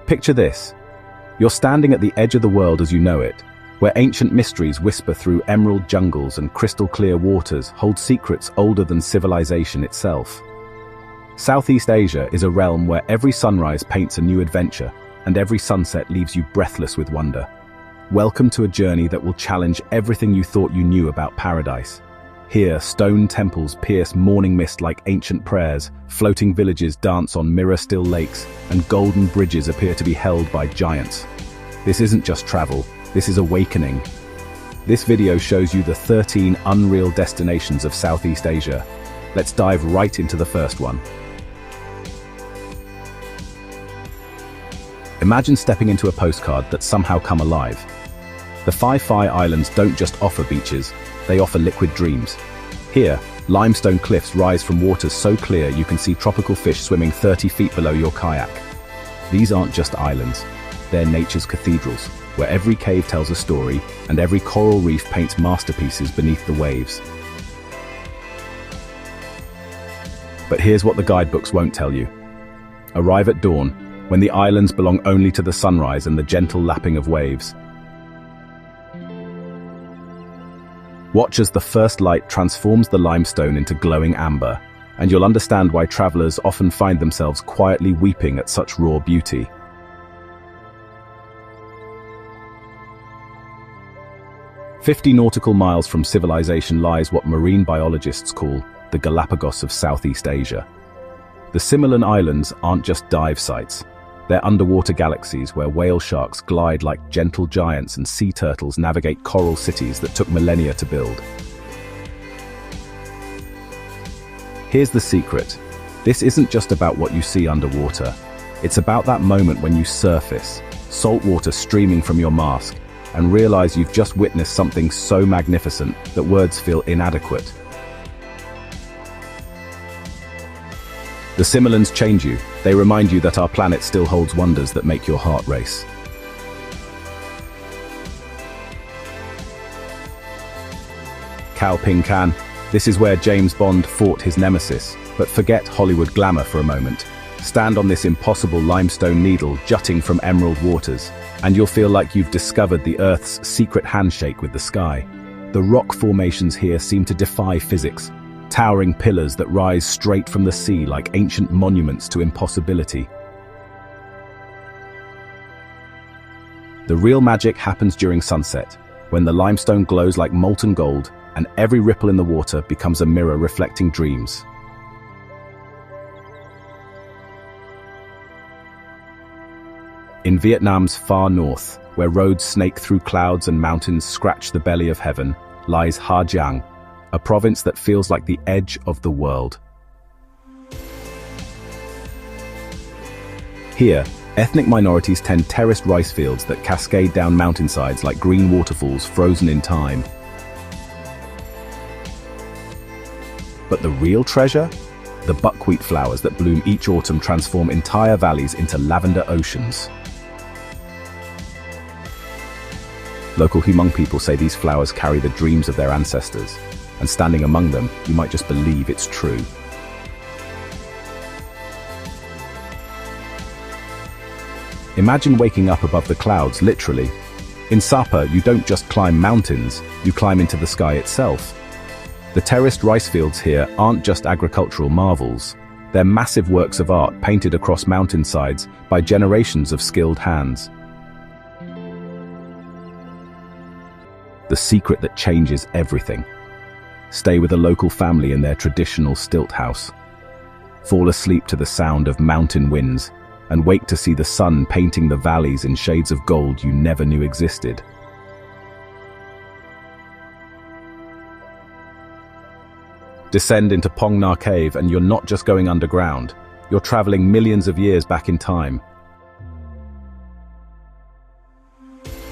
Picture this. You're standing at the edge of the world as you know it, where ancient mysteries whisper through emerald jungles and crystal-clear waters hold secrets older than civilization itself. Southeast Asia is a realm where every sunrise paints a new adventure, and every sunset leaves you breathless with wonder. Welcome to a journey that will challenge everything you thought you knew about paradise. Here, stone temples pierce morning mist like ancient prayers, floating villages dance on mirror-still lakes, and golden bridges appear to be held by giants. This isn't just travel, this is awakening. This video shows you the 13 unreal destinations of Southeast Asia. Let's dive right into the first one. Imagine stepping into a postcard that's somehow come alive. The Phi Phi Islands don't just offer beaches, they offer liquid dreams. Here, limestone cliffs rise from waters so clear you can see tropical fish swimming 30 feet below your kayak. These aren't just islands, they're nature's cathedrals, where every cave tells a story and every coral reef paints masterpieces beneath the waves. But here's what the guidebooks won't tell you. Arrive at dawn, when the islands belong only to the sunrise and the gentle lapping of waves. Watch as the first light transforms the limestone into glowing amber, and you'll understand why travelers often find themselves quietly weeping at such raw beauty. "50 nautical miles from civilization lies what marine biologists call the Galapagos of Southeast Asia. The Similan Islands aren't just dive sites. They're underwater galaxies where whale sharks glide like gentle giants and sea turtles navigate coral cities that took millennia to build. Here's the secret. This isn't just about what you see underwater. It's about that moment when you surface, salt water streaming from your mask, and realize you've just witnessed something so magnificent that words feel inadequate. The Similans change you. They remind you that our planet still holds wonders that make your heart race. Khao. This is where James Bond fought his nemesis. But forget Hollywood glamour for a moment. Stand on this impossible limestone needle jutting from emerald waters, and you'll feel like you've discovered the Earth's secret handshake with the sky. The rock formations here seem to defy physics. Towering pillars that rise straight from the sea like ancient monuments to impossibility. The real magic happens during sunset, when the limestone glows like molten gold and every ripple in the water becomes a mirror reflecting dreams. In Vietnam's far north, where roads snake through clouds and mountains scratch the belly of heaven, lies Ha Giang, a province that feels like the edge of the world. Here, ethnic minorities tend terraced rice fields that cascade down mountainsides like green waterfalls frozen in time. But the real treasure? The buckwheat flowers that bloom each autumn transform entire valleys into lavender oceans. Local Hmong people say these flowers carry the dreams of their ancestors. And standing among them, you might just believe it's true. Imagine waking up above the clouds, literally. In Sapa, you don't just climb mountains, you climb into the sky itself. The terraced rice fields here aren't just agricultural marvels. They're massive works of art painted across mountainsides by generations of skilled hands. The secret that changes everything. Stay with a local family in their traditional stilt house. Fall asleep to the sound of mountain winds, and wake to see the sun painting the valleys in shades of gold you never knew existed. Descend into Phong Na Cave and you're not just going underground, you're traveling millions of years back in time.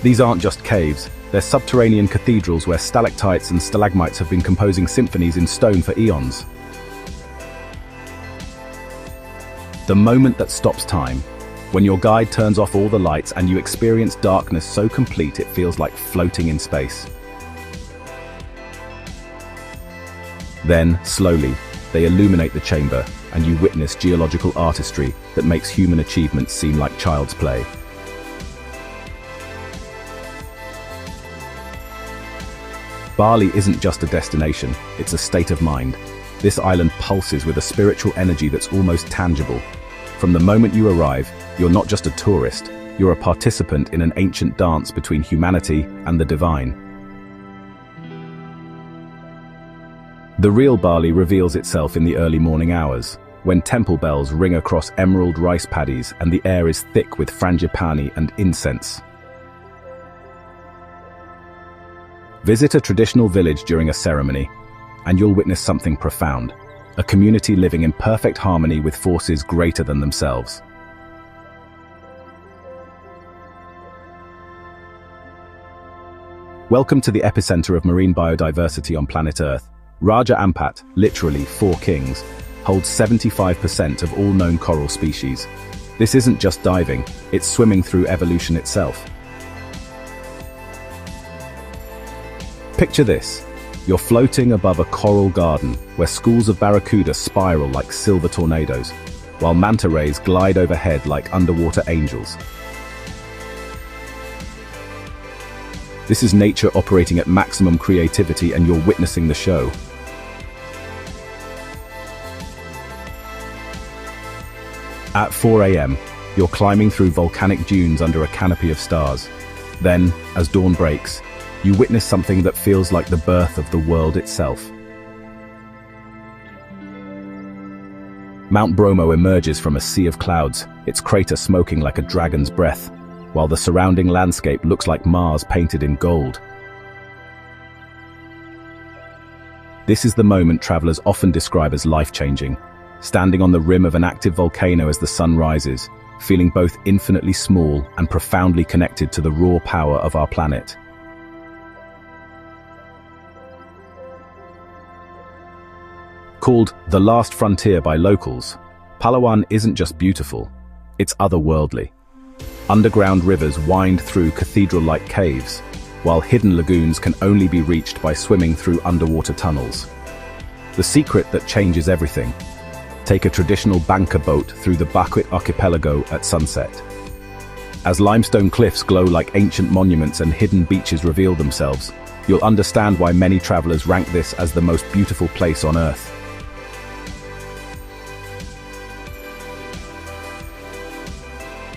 These aren't just caves, they're subterranean cathedrals where stalactites and stalagmites have been composing symphonies in stone for eons. The moment that stops time, when your guide turns off all the lights and you experience darkness so complete it feels like floating in space. Then, slowly, they illuminate the chamber, and you witness geological artistry that makes human achievements seem like child's play. Bali isn't just a destination, it's a state of mind. This island pulses with a spiritual energy that's almost tangible. From the moment you arrive, you're not just a tourist, you're a participant in an ancient dance between humanity and the divine. The real Bali reveals itself in the early morning hours, when temple bells ring across emerald rice paddies and the air is thick with frangipani and incense. Visit a traditional village during a ceremony, and you'll witness something profound, a community living in perfect harmony with forces greater than themselves. Welcome to the epicenter of marine biodiversity on planet Earth. Raja Ampat, literally 4 kings, holds 75% of all known coral species. This isn't just diving, it's swimming through evolution itself. Picture this. You're floating above a coral garden where schools of barracuda spiral like silver tornadoes, while manta rays glide overhead like underwater angels. This is nature operating at maximum creativity, and you're witnessing the show. At 4 a.m., you're climbing through volcanic dunes under a canopy of stars. Then, as dawn breaks, you witness something that feels like the birth of the world itself. Mount Bromo emerges from a sea of clouds, its crater smoking like a dragon's breath, while the surrounding landscape looks like Mars painted in gold. This is the moment travelers often describe as life-changing, standing on the rim of an active volcano as the sun rises, feeling both infinitely small and profoundly connected to the raw power of our planet. Called the last frontier by locals, Palawan isn't just beautiful, it's otherworldly. Underground rivers wind through cathedral-like caves, while hidden lagoons can only be reached by swimming through underwater tunnels. The secret that changes everything. Take a traditional banka boat through the Bakwit archipelago at sunset. As limestone cliffs glow like ancient monuments and hidden beaches reveal themselves, you'll understand why many travelers rank this as the most beautiful place on Earth.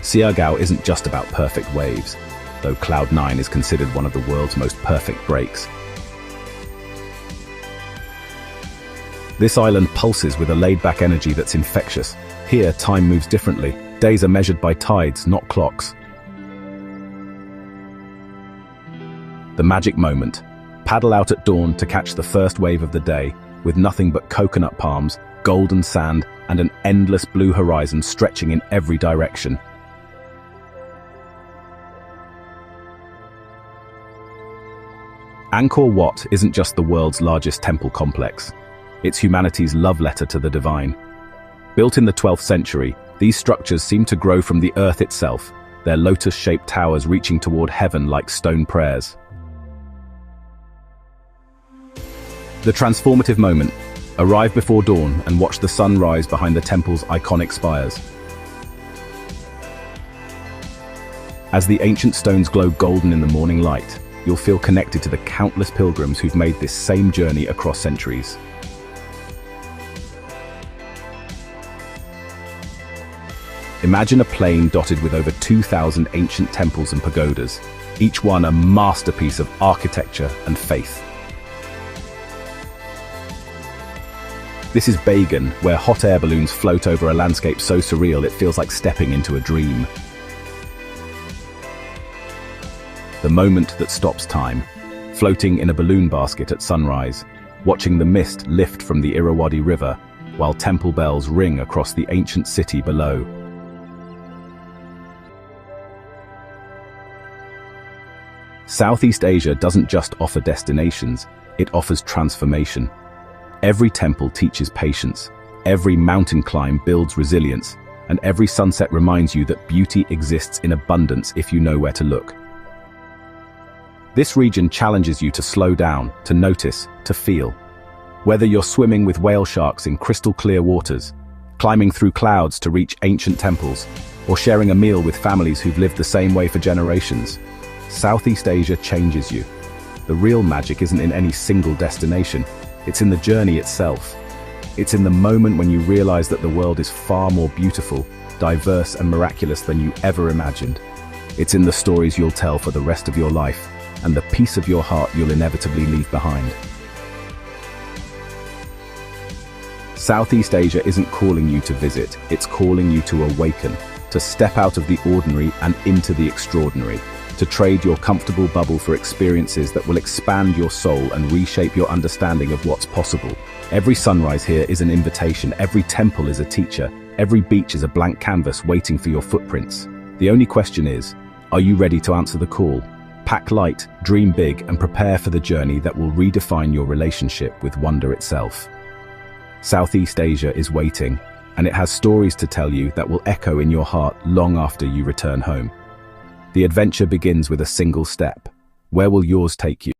Siargao isn't just about perfect waves, though Cloud 9 is considered one of the world's most perfect breaks. This island pulses with a laid-back energy that's infectious. Here, time moves differently. Days are measured by tides, not clocks. The magic moment. Paddle out at dawn to catch the first wave of the day, with nothing but coconut palms, golden sand, and an endless blue horizon stretching in every direction. Angkor Wat isn't just the world's largest temple complex. It's humanity's love letter to the divine. Built in the 12th century, these structures seem to grow from the earth itself, their lotus-shaped towers reaching toward heaven like stone prayers. The transformative moment. Arrive before dawn and watch the sun rise behind the temple's iconic spires. As the ancient stones glow golden in the morning light, you'll feel connected to the countless pilgrims who've made this same journey across centuries. Imagine a plain dotted with over 2,000 ancient temples and pagodas, each one a masterpiece of architecture and faith. This is Bagan, where hot air balloons float over a landscape so surreal it feels like stepping into a dream. The moment that stops time, floating in a balloon basket at sunrise, watching the mist lift from the Irrawaddy River, while temple bells ring across the ancient city below. Southeast Asia doesn't just offer destinations, it offers transformation. Every temple teaches patience, every mountain climb builds resilience, and every sunset reminds you that beauty exists in abundance if you know where to look. This region challenges you to slow down, to notice, to feel. Whether you're swimming with whale sharks in crystal clear waters, climbing through clouds to reach ancient temples, or sharing a meal with families who've lived the same way for generations. Southeast Asia changes you. The real magic isn't in any single destination, it's in the journey itself. It's in the moment when you realize that the world is far more beautiful, diverse and miraculous than you ever imagined. It's in the stories you'll tell for the rest of your life, and the peace of your heart you'll inevitably leave behind. Southeast Asia isn't calling you to visit, it's calling you to awaken, to step out of the ordinary and into the extraordinary, to trade your comfortable bubble for experiences that will expand your soul and reshape your understanding of what's possible. Every sunrise here is an invitation, every temple is a teacher, every beach is a blank canvas waiting for your footprints. The only question is, are you ready to answer the call? Pack light, dream big, and prepare for the journey that will redefine your relationship with wonder itself. Southeast Asia is waiting, and it has stories to tell you that will echo in your heart long after you return home. The adventure begins with a single step. Where will yours take you?